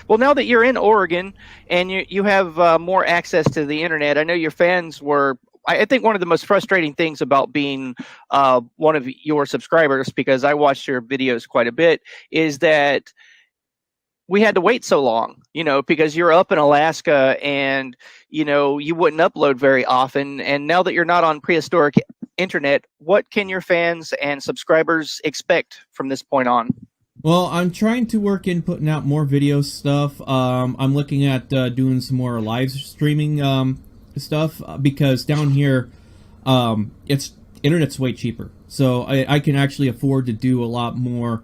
Well, now that you're in Oregon and you have more access to the internet, I know your fans were. I think one of the most frustrating things about being one of your subscribers, because I watched your videos quite a bit, is that we had to wait so long, because you're up in Alaska and, you wouldn't upload very often. And now that you're not on prehistoric internet, what can your fans and subscribers expect from this point on? Well, I'm trying to work in putting out more video stuff. I'm looking at doing some more live streaming stuff because down here, it's internet's way cheaper, so I can actually afford to do a lot more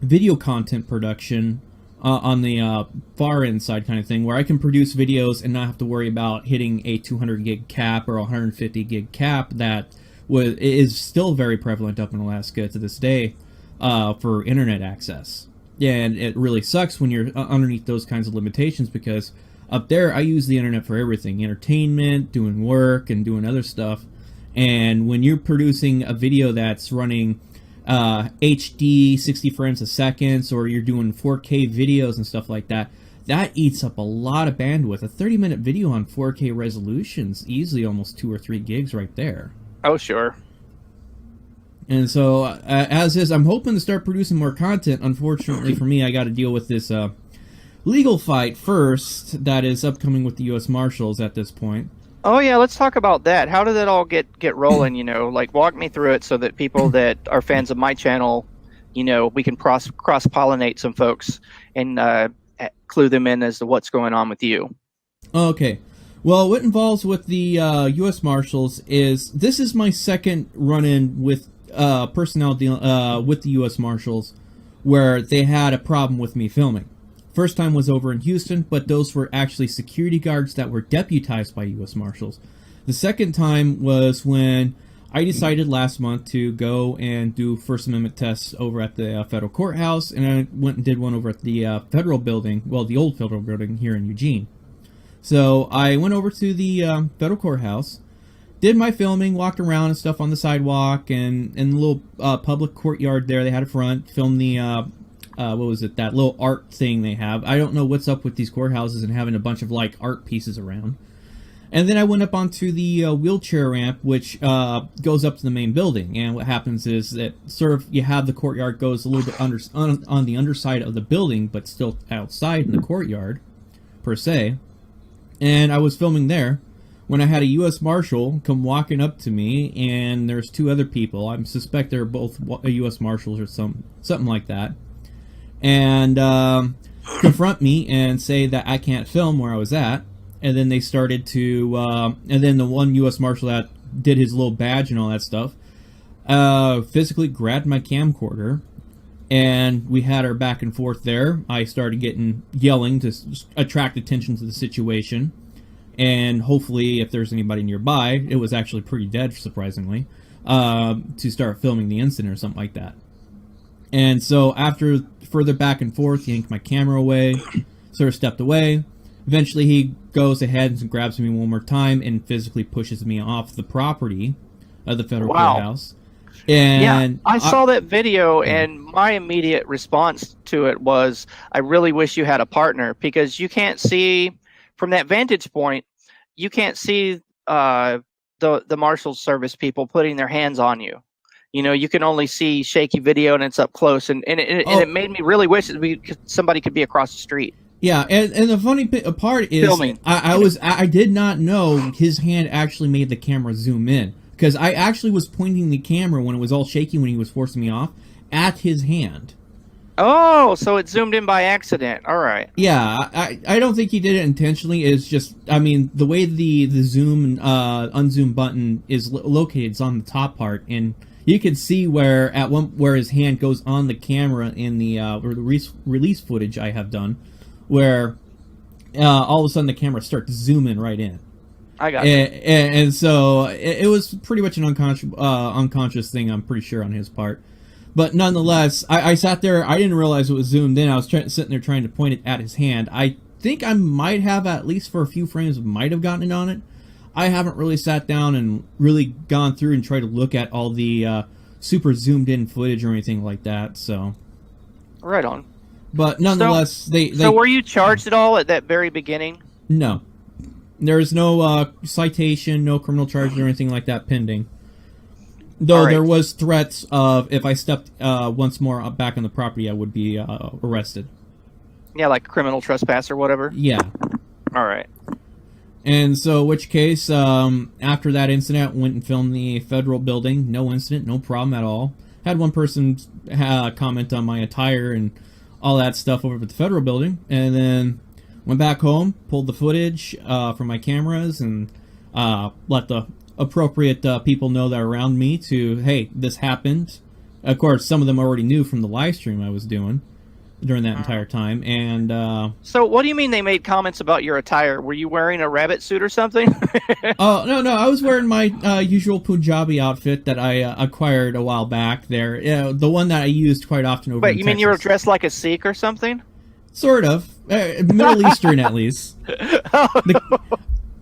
video content production on the far end side kind of thing, where I can produce videos and not have to worry about hitting a 200 gig cap or 150 gig cap that is still very prevalent up in Alaska to this day. For internet access. Yeah, and it really sucks when you're underneath those kinds of limitations because up there I use the internet for everything, entertainment, doing work, and doing other stuff. And when you're producing a video that's running HD 60 frames a second, or you're doing 4K videos and stuff like that, that eats up a lot of bandwidth. A 30-minute video on 4K resolution's easily almost 2 or 3 gigs right there. Oh, sure. And so, as is, I'm hoping to start producing more content. Unfortunately for me, I got to deal with this legal fight first that is upcoming with the U.S. Marshals at this point. Oh, yeah, let's talk about that. How did that all get rolling, Like, walk me through it so that people that are fans of my channel, we can cross-pollinate some folks and clue them in as to what's going on with you. Okay. Well, what involves with the U.S. Marshals is this is my second run-in with personnel with the U.S. Marshals where they had a problem with me filming. First time was over in Houston, but those were actually security guards that were deputized by U.S. Marshals. The second time was when I decided last month to go and do First Amendment tests over at the federal courthouse, and I went and did one over at the federal building, well, the old federal building here in Eugene. So I went over to the federal courthouse, did my filming, walked around and stuff on the sidewalk and in the little public courtyard there they had a front, filmed the, that little art thing they have. I don't know what's up with these courthouses and having a bunch of, art pieces around. And then I went up onto the wheelchair ramp, which goes up to the main building. And what happens is that sort of you have the courtyard goes a little bit on the underside of the building, but still outside in the courtyard, per se. And I was filming there when I had a U.S. Marshal come walking up to me, and there's two other people. I suspect they're both U.S. Marshals or something like that. And confront me and say that I can't film where I was at. And then they started to, and then the one U.S. Marshal that did his little badge and all that stuff, physically grabbed my camcorder. And we had our back and forth there. I started yelling to attract attention to the situation. And hopefully, if there's anybody nearby, it was actually pretty dead, surprisingly, to start filming the incident or something like that. And so after further back and forth, he yanked my camera away, sort of stepped away. Eventually, he goes ahead and grabs me one more time and physically pushes me off the property of the federal courthouse. And yeah, I saw that video, and my immediate response to it was, I really wish you had a partner, because you can't see, from that vantage point, you can't see the Marshal Service people putting their hands on you. You can only see shaky video, and it's up close, and it made me really wish that somebody could be across the street. Yeah, and the funny part is, filming. I did not know his hand actually made the camera zoom in. Because I actually was pointing the camera when it was all shaky when he was forcing me off at his hand. Oh, so it zoomed in by accident. All right. Yeah, I don't think he did it intentionally. It's just, I mean, the way the zoom and unzoom button is located is on the top part, and you can see where his hand goes on the camera in the release footage I have done, where all of a sudden the camera starts zooming right in. I got you. And so it was pretty much an unconscious thing, I'm pretty sure, on his part. But nonetheless, I sat there. I didn't realize it was zoomed in. I was sitting there trying to point it at his hand. I think I might have, at least for a few frames, might have gotten it on it. I haven't really sat down and really gone through and tried to look at all the super zoomed in footage or anything like that. So, right on. But nonetheless, they So were you charged at all at that very beginning? No. There's no citation, no criminal charge or anything like that pending. Though there was threats of if I stepped once more back on the property, I would be arrested. Yeah, like criminal trespass or whatever? Yeah. All right. And so, which case, after that incident, went and filmed the federal building. No incident, no problem at all. Had one person comment on my attire and all that stuff over at the federal building. And then went back home, pulled the footage from my cameras, and let the appropriate people know that are around me to, hey, this happened. Of course, some of them already knew from the live stream I was doing during that entire time. And so what do you mean they made comments about your attire? Were you wearing a rabbit suit or something? Oh, no, I was wearing my usual Punjabi outfit that I acquired a while back there. Yeah, the one that I used quite often over in Wait, you mean Texas. you were dressed like a Sikh or something? Sort of. Middle Eastern, at least. Oh, no.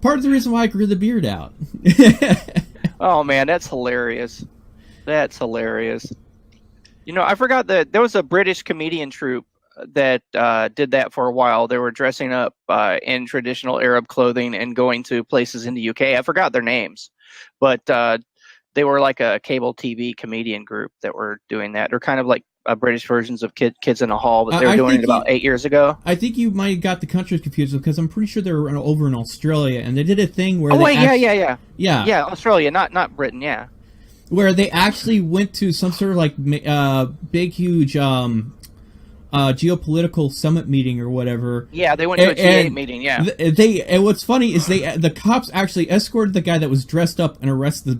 Part of the reason why I grew the beard out. Oh, man, that's hilarious. That's hilarious. You know, I forgot that there was a British comedian troupe that did that for a while. They were dressing up in traditional Arab clothing and going to places in the UK. I forgot their names, but they were like a cable TV comedian group that were doing that. They're kind of like British versions of Kids in the Hall, but they were doing it about 8 years ago. I think you might have got the countries confused because I'm pretty sure they were over in Australia, and they did a thing where yeah, Australia, not Britain, yeah. Where they actually went to some sort of like big, huge geopolitical summit meeting or whatever. Yeah, they went to a G8 meeting. Yeah, and what's funny is the cops actually escorted the guy that was dressed up and arrested the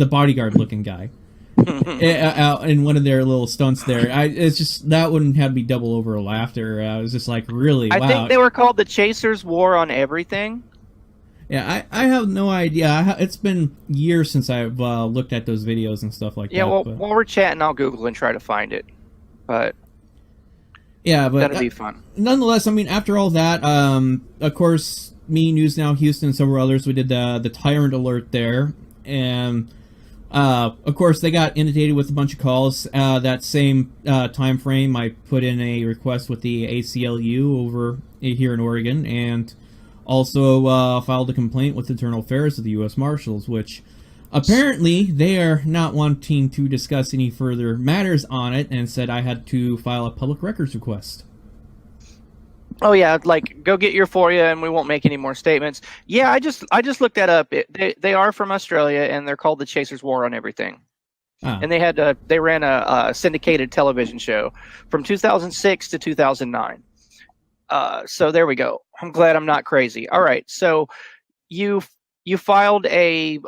bodyguard looking guy, in one of their little stunts there. It's just that one had me double over laughter. I was just like, really? I wow. think they were called the Chasers War on Everything. Yeah, I have no idea. It's been years since I've looked at those videos and stuff like that. Yeah, well, while we're chatting, I'll Google and try to find it. But yeah, but that'll be fun. Nonetheless, I mean, after all that, of course, me, News Now, Houston, and several others, we did the Tyrant Alert there. And, of course, they got inundated with a bunch of calls. That same time frame, I put in a request with the ACLU over here in Oregon, and also filed a complaint with Internal Affairs of the U.S. Marshals, which apparently they are not wanting to discuss any further matters on it, and said I had to file a public records request. Oh yeah, like go get your FOIA, and we won't make any more statements. Yeah, I just looked that up. They are from Australia, and they're called the Chasers War on Everything. Ah. And they ran a syndicated television show from 2006 to 2009. So there we go. I'm glad I'm not crazy. All right. So you filed a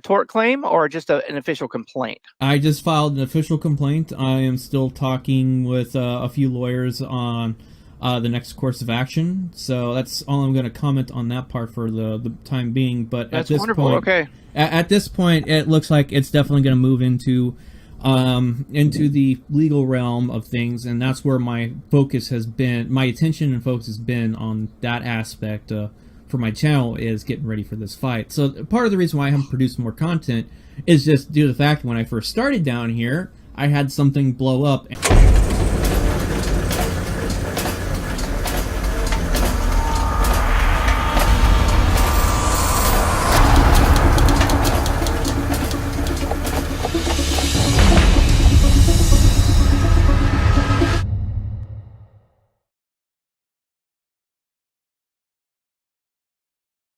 tort claim or just an official complaint? I just filed an official complaint. I am still talking with a few lawyers on the next course of action. So that's all I'm going to comment on that part for the time being. But that's at this wonderful. point, Okay. At this point, it looks like it's definitely going to move into the legal realm of things, and that's where my focus has been. My attention and focus has been on that aspect for my channel, is getting ready for this fight. So part of the reason why I haven't produced more content is just due to the fact when I first started down here, I had something blow up.